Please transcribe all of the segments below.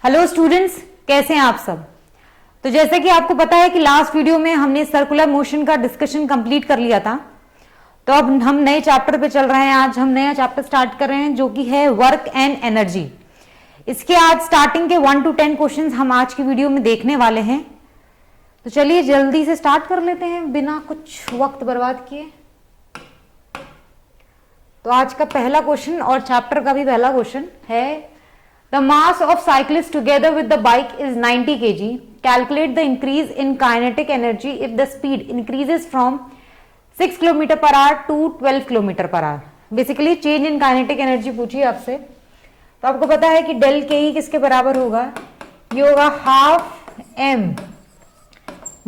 Hello students, कैसे हैं आप सब। तो जैसे कि आपको पता है कि लास्ट वीडियो में हमने सर्कुलर मोशन का डिस्कशन कंप्लीट कर लिया था। तो अब हम नए चैप्टर पे चल रहे हैं। आज हम नया चैप्टर स्टार्ट कर रहे हैं जो कि है वर्क एंड एनर्जी। इसके आज स्टार्टिंग के 1 to 10 क्वेश्चंस हम आज की वीडियो में देखने वाले हैं। तो चलिए जल्दी से स्टार्ट कर लेते हैं बिना कुछ वक्त बर्बाद किए। तो आज का पहला क्वेश्चन और चैप्टर का भी पहला क्वेश्चन है, the mass of cyclists together with the bike is 90 kg. Calculate the increase in kinetic energy if the speed increases from 6 km per hour to 12 km per hour. Basically change in kinetic energy पूछी आपसे। तो आपको पता है कि del के ई किसके बराबर होगा, ये होगा हाफ एम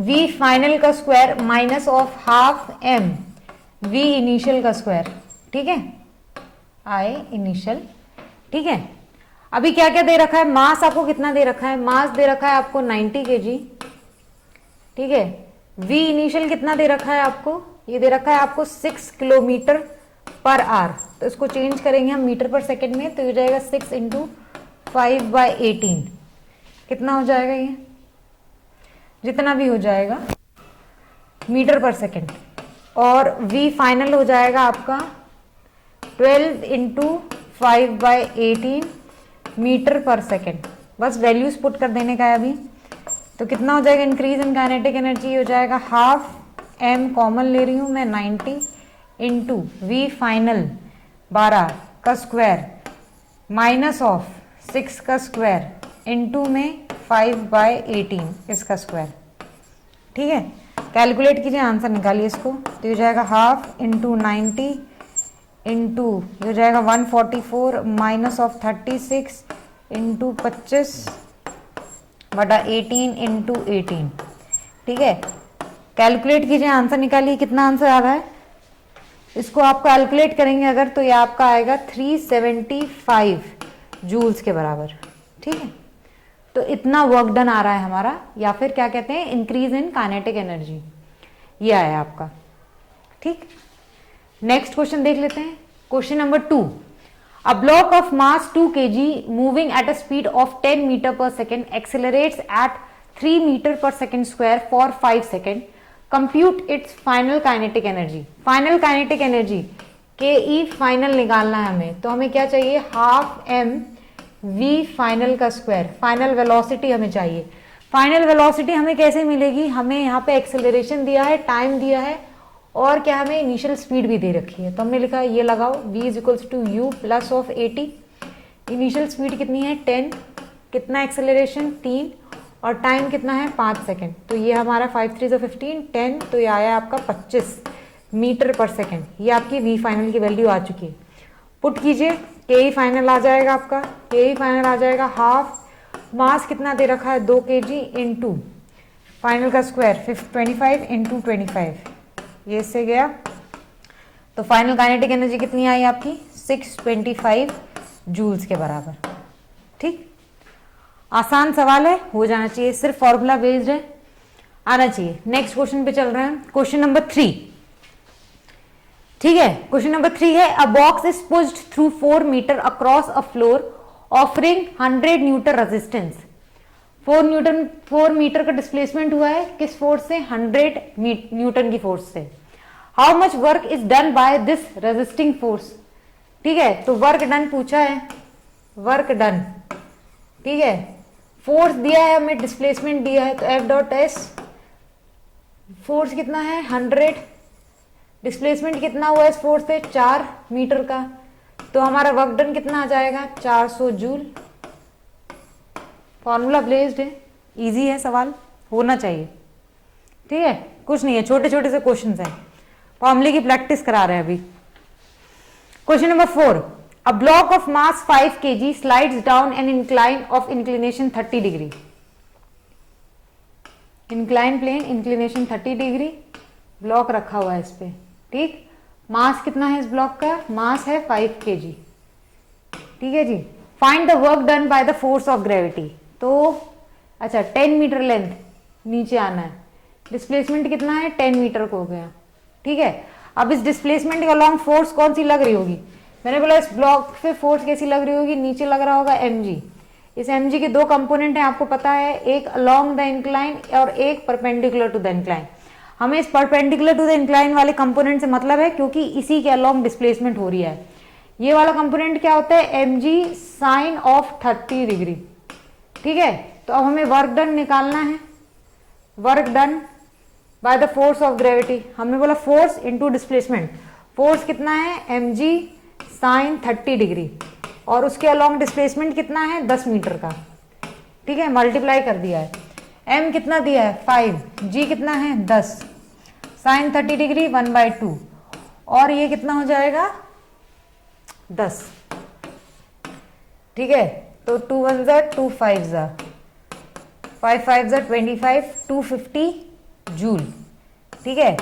वी फाइनल का square minus of half M V initial का स्क्वायर। ठीक है, आई इनिशियल। ठीक है, अभी क्या क्या दे रखा है, मास आपको कितना दे रखा है, मास दे रखा है आपको 90 kg। ठीक है, वी इनिशियल कितना दे रखा है आपको, ये दे रखा है आपको 6 किलोमीटर पर आवर। तो इसको चेंज करेंगे हम मीटर पर सेकंड में, तो ये जाएगा 6 × 5/18। कितना हो जाएगा, ये जितना भी हो जाएगा मीटर पर सेकंड। और वी फाइनल हो जाएगा आपका 12 × 5/18 मीटर पर सेकेंड। बस वैल्यूज पुट कर देने का है अभी। तो कितना हो जाएगा इंक्रीज इन काइनेटिक एनर्जी, हो जाएगा हाफ एम कॉमन ले रही हूं मैं 90 इंटू वी फाइनल 12 का स्क्वायर माइनस ऑफ 6 का स्क्वायर इंटू में 5/18 इसका स्क्वायर। ठीक है, कैलकुलेट कीजिए, आंसर निकालिए इसको। तो ये जाएगा हाफ इंटू 90 इंटू हो जाएगा 144 माइनस ऑफ 36 इंटू 25/18 इंटू 18। ठीक है, कैलकुलेट कीजिए, आंसर निकालिए, कितना आंसर आ रहा है। इसको आप कैलकुलेट करेंगे अगर, तो ये आपका आएगा 375 जूल्स के बराबर। ठीक है, तो इतना वर्क डन आ रहा है हमारा, या फिर क्या कहते हैं इंक्रीज इन काइनेटिक एनर्जी, ये आया आपका। ठीक, नेक्स्ट क्वेश्चन देख लेते हैं। Question number 2, a block of mass 2 kg moving at a speed of 10 metre per second accelerates at 3 metre per second square for 5 second. Compute its final kinetic energy. Final kinetic energy के E final निकालना है हमें, तो हमें क्या चाहिए, half M V final का square. Final velocity हमें चाहिए। फाइनल वेलोसिटी हमें कैसे मिलेगी, हमें यहाँ पे एक्सेलरेशन दिया है, टाइम दिया है, और क्या हमें इनिशियल स्पीड भी दे रखी है। तो हमने लिखा ये लगाओ, v is to u plus of 80। Initial speed कितनी है 10, कितना एक्सेलरेशन 3, और टाइम कितना है 5 सेकेंड। तो ये हमारा 5 3 15 10, तो ये आया आपका 25 मीटर पर सेकेंड। ये आपकी v फाइनल की वैल्यू आ चुकी है। पुट कीजिए, के ई फाइनल आ जाएगा आपका, के ई फाइनल आ जाएगा हाफ मास कितना दे रखा है 2 kg इंटू फाइनल का स्क्वायर 25 इंटू 25, ये इससे गया। तो फाइनल काइनेटिक एनर्जी कितनी आई आपकी 625 जूल्स के बराबर। ठीक, आसान सवाल है, हो जाना चाहिए, सिर्फ फॉर्मूला बेस्ड है, आना चाहिए। नेक्स्ट क्वेश्चन पे चल रहे हैं, क्वेश्चन नंबर 3। ठीक है, क्वेश्चन नंबर 3 है, a box is pushed through 4 metre across a floor offering 100 newton resistance. 4 metre का डिस्प्लेसमेंट हुआ है, किस फोर्स से, 100 न्यूटन की फोर्स से। How much work is done by this resisting force. ठीक है, तो वर्क डन पूछा है, वर्क डन। ठीक है, फोर्स दिया है हमें, डिस्प्लेसमेंट दिया है, तो एफ डॉट एस, फोर्स कितना है 100, डिस्प्लेसमेंट कितना हुआ इस फोर्स से 4 मीटर का, तो हमारा वर्क डन कितना आ जाएगा 400 जूल। फॉर्मूला बेस्ड है, इजी है सवाल, होना चाहिए। ठीक है, कुछ नहीं है, छोटे छोटे से क्वेश्चन हैं, फॉर्मूले की प्रैक्टिस करा रहे हैं अभी। Question number 4, a block of mass 5 kg slides down an incline of inclination 30 degree. Incline plane, inclination 30 degree, block रखा हुआ है इस पे। ठीक, मास कितना है इस ब्लॉक का, मास है 5 kg। ठीक है जी, find the work done by the force of gravity. तो अच्छा 10 मीटर लेंथ नीचे आना है, डिस्प्लेसमेंट कितना है 10 मीटर को हो गया। ठीक है, अब इस डिस्प्लेसमेंट के अलॉन्ग फोर्स कौन सी लग रही होगी, मैंने बोला इस ब्लॉक पे फोर्स कैसी लग रही होगी, नीचे लग रहा होगा mg। इस mg के दो कंपोनेंट हैं, आपको पता है, एक अलोंग द इंक्लाइन और एक परपेंडिकुलर टू द इंक्लाइन। हमें इस परपेंडिकुलर टू द इंक्लाइन वाले कंपोनेंट से मतलब है क्योंकि इसी के अलोंग डिस्प्लेसमेंट हो रही है। ये वाला कंपोनेंट क्या होता है, mg साइन ऑफ 30 डिग्री। ठीक है, तो अब हमें वर्क डन निकालना है, work done by the force of gravity. हमने बोला फोर्स इनटू डिस्प्लेसमेंट, फोर्स कितना है mg साइन 30 डिग्री और उसके अलोंग डिस्प्लेसमेंट कितना है 10 मीटर का। ठीक है, मल्टीप्लाई कर दिया है, m कितना दिया है 5, g कितना है 10, साइन 30 डिग्री 1/2 और ये कितना हो जाएगा 10। ठीक है, तो 2 1 ज़ा 2 5 ज़ा 5 5 ज़ा 25 250 जूल। ठीक है,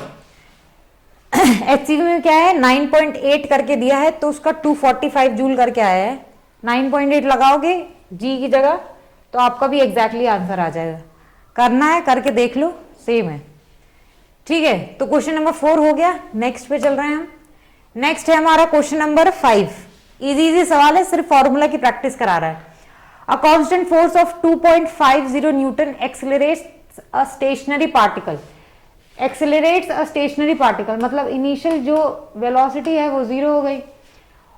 HCV में क्या है 9.8 करके दिया है तो उसका 245 जूल करके आया है। 9.8 लगाओगे जी की जगह तो आपका भी एग्जैक्टली आंसर आ जाएगा। करना है, करके देख लो, सेम है। ठीक है, तो क्वेश्चन नंबर 4 हो गया। नेक्स्ट पे चल रहे हैं हम। नेक्स्ट है हमारा क्वेश्चन नंबर 5। इजी सवाल है, सिर्फ फॉर्मूला की प्रैक्टिस करा रहा है। A constant force of 2.50 newton accelerates a stationary particle. Accelerates a stationary particle मतलब इनिशियल जो वेलोसिटी है वो 0 हो गई,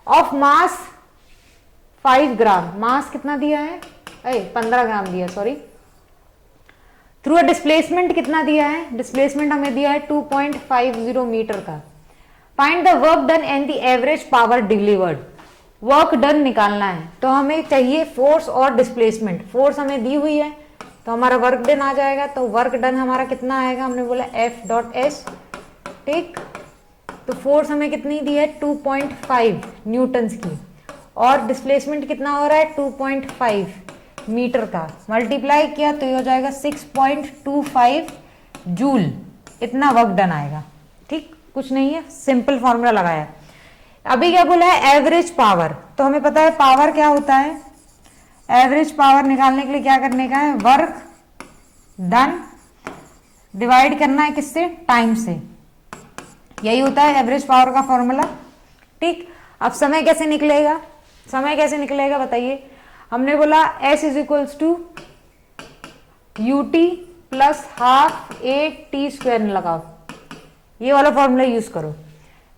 ऑफ मास 5 ग्राम, मास कितना दिया है 15 ग्राम दिया, सॉरी। थ्रू अ डिस्प्लेसमेंट कितना दिया है, डिस्प्लेसमेंट हमें दिया है 2.50 मीटर का। Find the work done and the average power delivered. Work done निकालना है तो हमें चाहिए फोर्स और डिस्प्लेसमेंट। फोर्स हमें दी हुई है तो हमारा वर्क डन आ जाएगा, तो वर्क डन हमारा कितना आएगा, हमने बोला F.S। ठीक, तो फोर्स हमें कितनी दी है 2.5 न्यूटन्स की और डिस्प्लेसमेंट कितना हो रहा है 2.5 मीटर का। मल्टीप्लाई किया तो ये हो जाएगा 6.25 जूल, इतना वर्क डन आएगा। ठीक, कुछ नहीं है, सिंपल फॉर्मूला लगाया। अभी क्या बोला है एवरेज पावर, तो हमें पता है पावर क्या होता है। एवरेज पावर निकालने के लिए क्या करने का है, वर्क डन डिवाइड करना है किससे, टाइम से। यही होता है एवरेज पावर का फॉर्मूला। ठीक, अब समय कैसे निकलेगा, समय कैसे निकलेगा बताइए। हमने बोला S is equals to UT plus half AT² लगाओ, ये वाला फॉर्मूला यूज करो।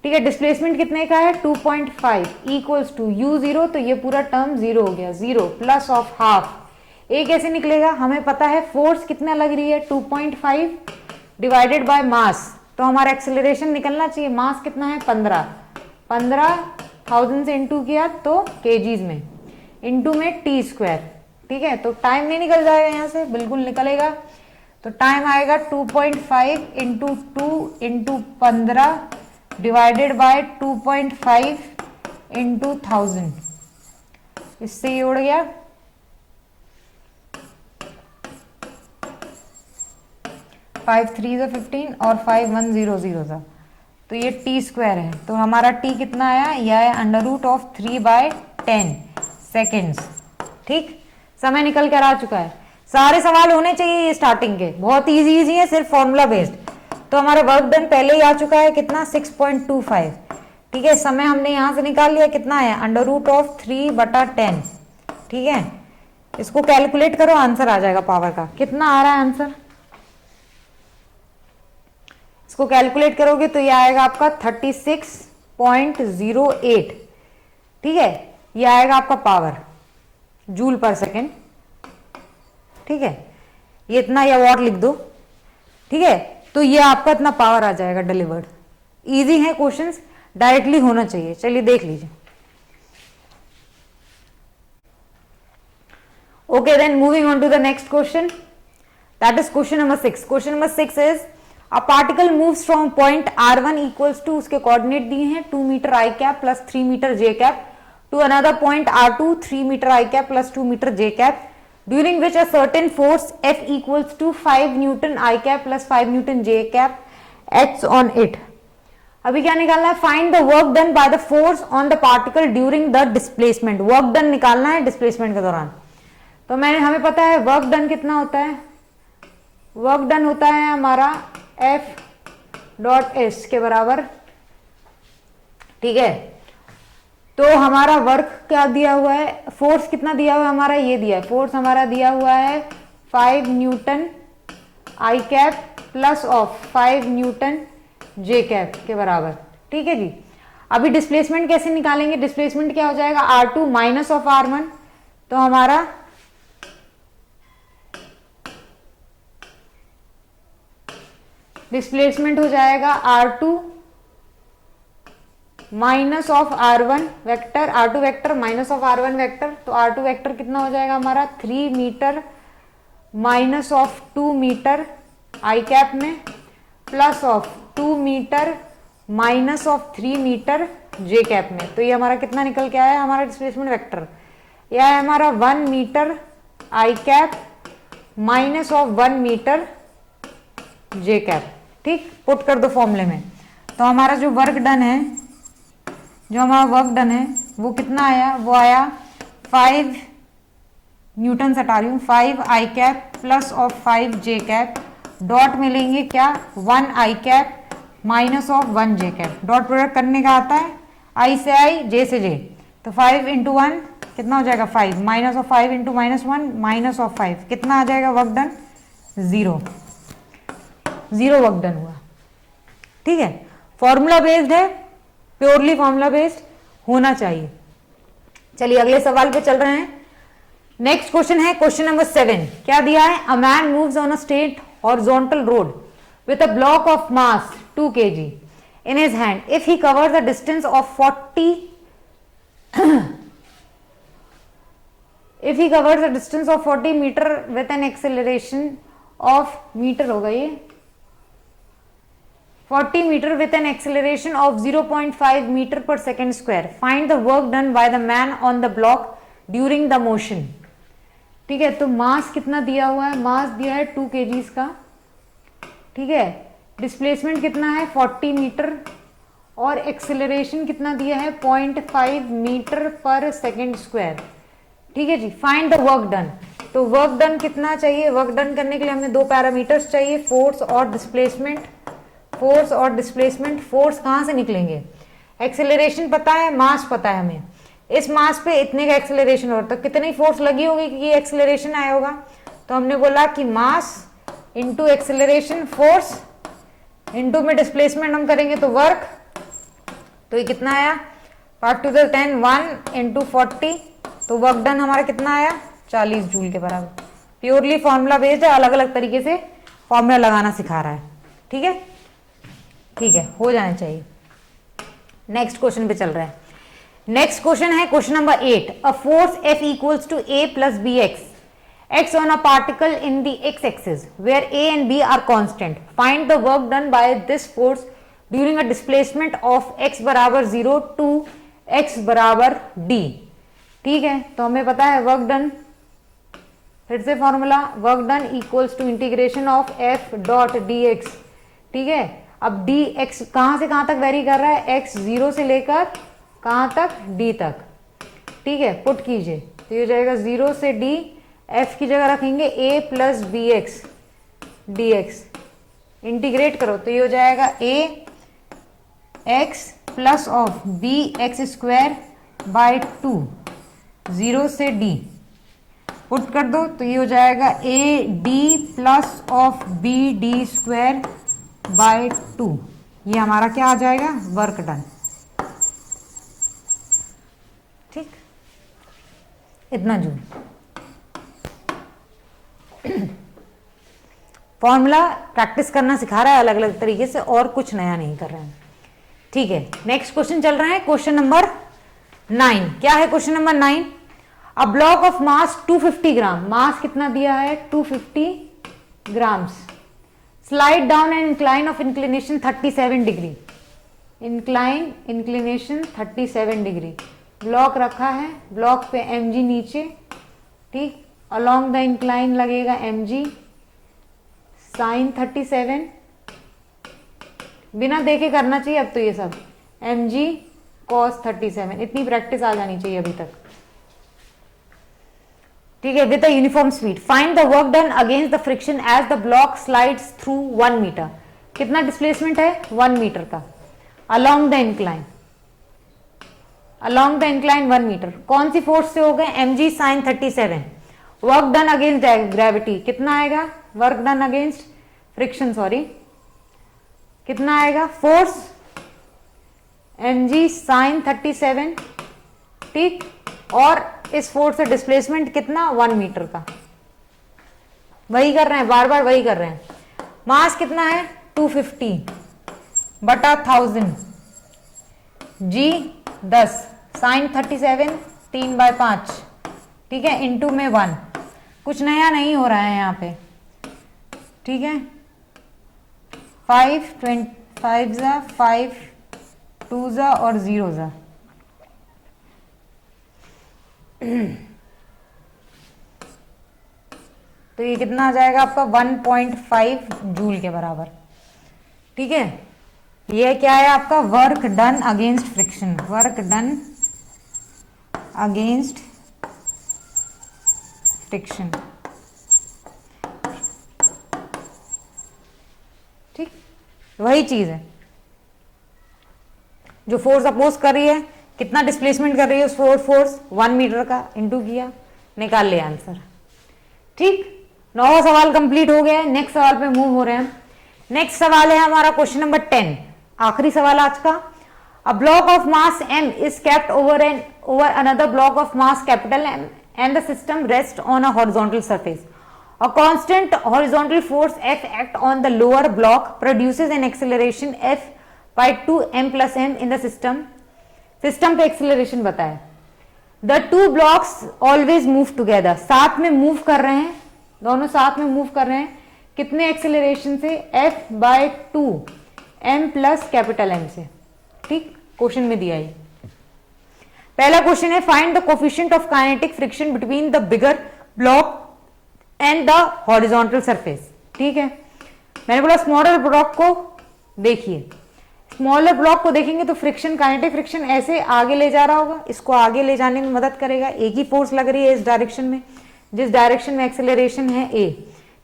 ठीक है, डिस्प्लेसमेंट कितने का है 2.5 इक्वल्स टू U0, तो ये पूरा टर्म 0 हो गया, 0 प्लस ऑफ हाफ। ए कैसे निकलेगा, हमें पता है फोर्स कितना लग रही है 2.5 डिवाइडेड बाय मास, तो हमारा एक्सेलरेशन निकलना चाहिए। मास कितना है 15,000 से इंटू किया तो केजीज में, इंटू में T²। ठीक है, तो टाइम नहीं निकल जाएगा यहाँ से, बिल्कुल निकलेगा। तो टाइम आएगा 2.5 into 2 into 15 divided by 2.5 into 1000। इससे ये उड़ गया, फाइव 3 ज़ा 15 और 5 1 0 0 ज़ा, तो ये T² है। तो हमारा T कितना आया, यह है √3/10 सेकेंड्स। ठीक, समय निकल कर आ चुका है। सारे सवाल होने चाहिए ये स्टार्टिंग के, बहुत इजी है, सिर्फ फॉर्मूला बेस्ड। तो हमारा वर्क डन पहले ही आ चुका है कितना 6.25। ठीक है, समय हमने यहां से निकाल लिया, कितना है √3/10। ठीक है, इसको कैलकुलेट करो, आंसर आ जाएगा पावर का। कितना आ रहा है आंसर, इसको कैलकुलेट करोगे तो ये आएगा आपका 36.08। ठीक है, ये आएगा आपका पावर जूल पर सेकेंड। ठीक है, ये इतना या वॉट लिख दो। ठीक है, तो ये आपका इतना पावर आ जाएगा डिलीवर्ड। इजी है क्वेश्चंस, डायरेक्टली होना चाहिए। चलिए देख लीजिए। Okay, then moving on to the next question, that is question number 6। Question number 6 is a particle moves from point R1 equals to, उसके कोऑर्डिनेट दिए हैं 2 metre I cap plus 3 metre J cap, to another point R2 3 metre I cap plus 2 metre J cap, during which a certain force F equals to 5 Newton I cap plus 5 Newton J cap acts on it। अभी क्या निकालना है, find the work done by the force on the particle during the displacement. Work done निकालना है displacement के दौरान। तो हमें पता है वर्क डन कितना होता है, वर्क डन होता है हमारा F.S के बराबर। ठीक है, तो हमारा वर्क क्या दिया हुआ है, फोर्स कितना दिया हुआ है हमारा, ये दिया है, फोर्स हमारा दिया हुआ है 5 Newton I cap plus of 5 Newton J cap के बराबर। ठीक है जी। अभी डिस्प्लेसमेंट कैसे निकालेंगे, डिस्प्लेसमेंट क्या हो जाएगा, R2 माइनस ऑफ R1, तो हमारा डिस्प्लेसमेंट हो जाएगा R2 minus of R1 vector, R2 vector minus of R1 vector, तो R2 वेक्टर कितना हो जाएगा हमारा 3 metre minus of 2 metre I cap में plus of 2 metre minus of 3 metre J cap में। तो ये हमारा कितना निकल के आया हमारा डिस्प्लेसमेंट वेक्टर, यह है हमारा 1 metre I cap minus of 1 metre J cap. ठीक, पुट कर दो फॉर्मूले में। तो हमारा जो वर्क डन है, जो हमारा वर्क डन है वो कितना आया, वो आया 5 न्यूटन हटा रही हूँ, 5 I cap plus of 5 J cap, dot मिलेंगे क्या 1 I cap minus of 1 J cap. Dot product करने का आता है आई से आई, जे से जे, तो 5 इंटू 1 कितना हो जाएगा 5, minus of 5 into minus 1 minus of 5, कितना आ जाएगा वर्क डन 0, 0 वर्क डन हुआ। ठीक है, फॉर्मूला बेस्ड है, प्योरली फॉर्मूला बेस्ड होना चाहिए। चलिए अगले सवाल पे चल रहे हैं। नेक्स्ट क्वेश्चन है क्वेश्चन नंबर 7। क्या दिया है, a man moves on a straight horizontal road with a block of mass 2 kg in his hand. If he covers a distance of 40 if he covers a distance of 40 meter with an acceleration of metre होगा ये 40 meter with an acceleration of 0.5 meter per second square, find the work done by the man on the block during the motion. ठीक है, तो मास कितना दिया हुआ है, मास दिया है 2 kg का। ठीक है, डिस्प्लेसमेंट कितना है 40 मीटर और एक्सेलरेशन कितना दिया है 0.5 मीटर पर सेकेंड स्क्वायर। ठीक है जी, फाइंड द वर्क डन। तो वर्क डन कितना चाहिए, वर्क डन करने के लिए हमें 2 पैरामीटर्स चाहिए, फोर्स और डिस्प्लेसमेंट। फोर्स और डिस्प्लेसमेंट, फोर्स कहाँ से निकलेंगे, एक्सेलरेशन पता है, मास पता है हमें, इस मास पे इतने का एक्सेलरेशन हो, तो कितनी फोर्स लगी होगी कि ये एक्सेलरेशन आया होगा। तो हमने बोला कि mass into acceleration force into में डिस्प्लेसमेंट हम करेंगे तो वर्क, तो ये कितना आया 5 to the 10 1 इंटू 40, तो वर्क डन हमारा कितना आया 40 जूल के बराबर। प्योरली फॉर्मूला बेस्ड है, अलग अलग तरीके से फॉर्मूला लगाना सिखा रहा है। ठीक है, ठीक है, हो जाना चाहिए। नेक्स्ट क्वेश्चन पे चल रहा है। नेक्स्ट क्वेश्चन है question number 8। A force F equals to A plus B x on a particle in the x-axis where A and B are constant. Find the work done by this force during a displacement of x बराबर 0 to x बराबर d। ठीक है, तो हमें पता है work done, फिर से formula, work done equals to integration of f dot D X. ठीक है, अब डी एक्स कहां से कहां तक वेरी कर रहा है, x 0 से लेकर कहां तक d तक। ठीक है, पुट कीजिए, तो ये हो जाएगा 0 से d, f की जगह रखेंगे a plus b x d x, integrate करो तो ये हो जाएगा a x plus of b x square by 2, 0 से d पुट कर दो तो ये हो जाएगा a d plus of b d square by 2। ये हमारा क्या आ जाएगा, वर्क डन। ठीक, इतना जूल। फॉर्मूला प्रैक्टिस करना सिखा रहा है अलग अलग तरीके से, और कुछ नया नहीं कर रहे हैं। ठीक है, नेक्स्ट क्वेश्चन चल रहा है क्वेश्चन नंबर 9। क्या है question number 9? A block of मास 250 ग्राम, मास कितना दिया है 250 grams, slide down and incline of inclination 37 degree, inclination 37 degree, block रखा है, ब्लॉक पे mg नीचे। ठीक, अलोंग द इंक्लाइन लगेगा mg साइन 37, बिना देखे करना चाहिए अब तो ये सब, mg cos 37, इतनी प्रैक्टिस आ जानी चाहिए अभी तक। ठीक है, with a uniform speed, find the work done against the friction as the block slides through 1 metre. कितना डिस्प्लेसमेंट है 1 मीटर का, along the incline, along the incline 1 metre. कौन सी फोर्स से हो गए? mg sin 37। Work done against gravity कितना आएगा? Work done against friction, sorry, कितना आएगा? फोर्स mg sin 37, ठीक। और इस फोर्स से डिस्प्लेसमेंट कितना? 1 मीटर का। वही कर रहे हैं, बार बार वही कर रहे हैं। मास कितना है? 250 बटा 1000, जी 10, साइन 37 3/5, ठीक है, इंटू में 1। कुछ नया नहीं हो रहा है यहाँ पे, ठीक है। 5 5 5 2 और 0 तो ये कितना आ जाएगा आपका? 1.5 जूल के बराबर, ठीक है। ये क्या है आपका? Work done against friction, work done against friction, ठीक। वही चीज है जो फोर्स अपोज कर रही है, कितना डिस्प्लेसमेंट कर रही है उस फोर्स 1 मीटर का, इंटू किया, निकाल लिया आंसर, ठीक। 9वां सवाल कंप्लीट हो गया है। नेक्स्ट सवाल पे मूव हो रहे हैं। नेक्स्ट सवाल है हमारा क्वेश्चन नंबर 10, आखिरी सवाल आज का। अ block of mass m is kept over another block of mass capital M and the system rests on a horizontal surface. A constant horizontal force F act on the lower block produces an acceleration F by 2m plus m in the system. System पे acceleration बताया। The two blocks always move together. साथ में move कर रहे हैं, दोनों साथ में मूव कर रहे हैं। कितने एक्सेलरेशन से? F by 2m plus capital M से, ठीक। क्वेश्चन में दिया है। पहला क्वेश्चन है find the coefficient of kinetic friction between the bigger block and the horizontal surface, ठीक है। मैंने बोला स्मॉलर ब्लॉक को देखिए, स्मॉलर ब्लॉक को देखेंगे तो फ्रिक्शन, काइनेटिक फ्रिक्शन ऐसे आगे ले जा रहा होगा, इसको आगे ले जाने में मदद करेगा। एक ही फोर्स लग रही है इस डायरेक्शन में, जिस डायरेक्शन में एक्सेलरेशन है a,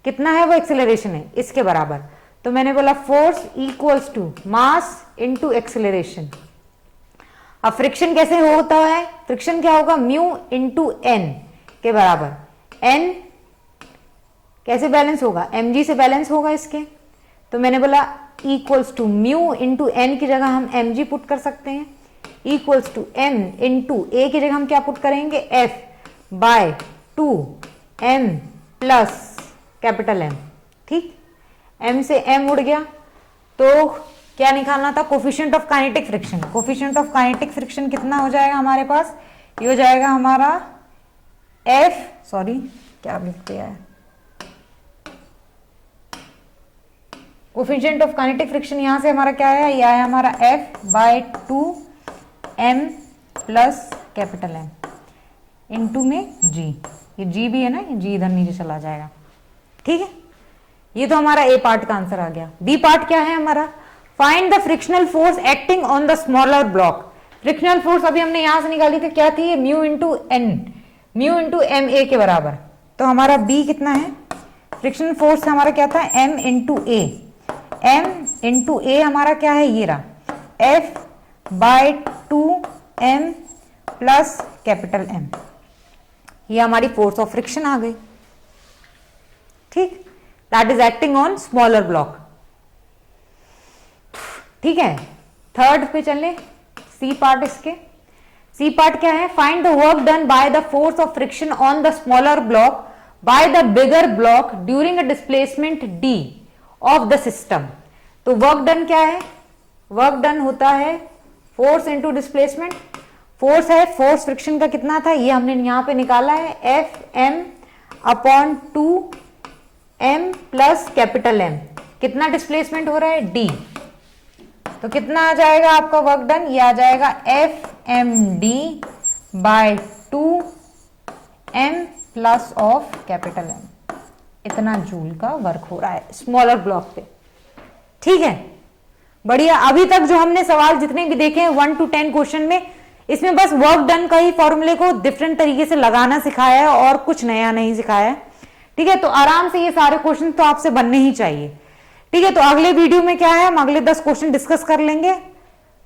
कितना है वो एक्सेलरेशन है इसके बराबर। तो मैंने बोला force equals to mass into acceleration. अब फ्रिक्शन कैसे होता है? फ्रिक्शन क्या होगा? म्यू इनटू एन के बराबर। एन कैसे बैलेंस होगा? mg से बैलेंस होगा इसके। तो मैंने बोला equals to mu into N की जगह हम mg पुट कर सकते हैं, equals to m into a की जगह हम क्या पुट करेंगे? f by 2m plus capital M, ठीक। m से m उड़ गया तो क्या निकालना था? Coefficient of kinetic friction. Coefficient of kinetic friction कितना हो जाएगा हमारे पास? ये हो जाएगा हमारा f, सॉरी क्या लिख दिया है, कोफिशिएंट ऑफ काइनेटिक फ्रिक्शन यहां से हमारा क्या है? यह है हमारा f by 2m plus capital M into में g। ये g भी है ना, ये g इधर नीचे चला जाएगा, ठीक है। ये तो हमारा a पार्ट का आंसर आ गया। b पार्ट क्या है हमारा? Find the frictional force acting on the smaller block. Frictional force अभी हमने यहां से निकाली थी, क्या थी? Mu into N, mu into m a के बराबर। तो हमारा b कितना है? फ्रिक्शनल फोर्स हमारा क्या था? m into a. m into a हमारा क्या है? ये रहा f by 2m plus capital M। ये हमारी फोर्स ऑफ फ्रिक्शन आ गई, ठीक। That is acting on smaller block, ठीक है। थर्ड पे चले, सी पार्ट। इसके सी पार्ट क्या है? Find the work done by the force of friction on the smaller block by the bigger block during a displacement d of the system. तो work done क्या है? Work done होता है force into displacement. Force है, force friction का कितना था? ये हमने यहां पे निकाला है, Fm upon 2m plus capital M। कितना डिस्प्लेसमेंट हो रहा है? d। तो कितना आ जाएगा आपका वर्क डन? ये आ जाएगा Fmd by 2m plus of capital M। इतना जूल का वर्क हो रहा है स्मॉलर ब्लॉक पे, ठीक है। बढ़िया। अभी तक जो हमने सवाल जितने भी देखे हैं 1 to 10 क्वेश्चन में, इसमें बस वर्क डन का ही फॉर्मूले को डिफरेंट तरीके से लगाना सिखाया है और कुछ नया नहीं सिखाया है, ठीक है। तो आराम से ये सारे क्वेश्चन तो आपसे बनने ही चाहिए, ठीक है। तो अगले वीडियो में क्या है, हम अगले 10 क्वेश्चन डिस्कस कर लेंगे।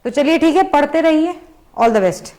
तो चलिए ठीक है, पढ़ते रहिए। All the best.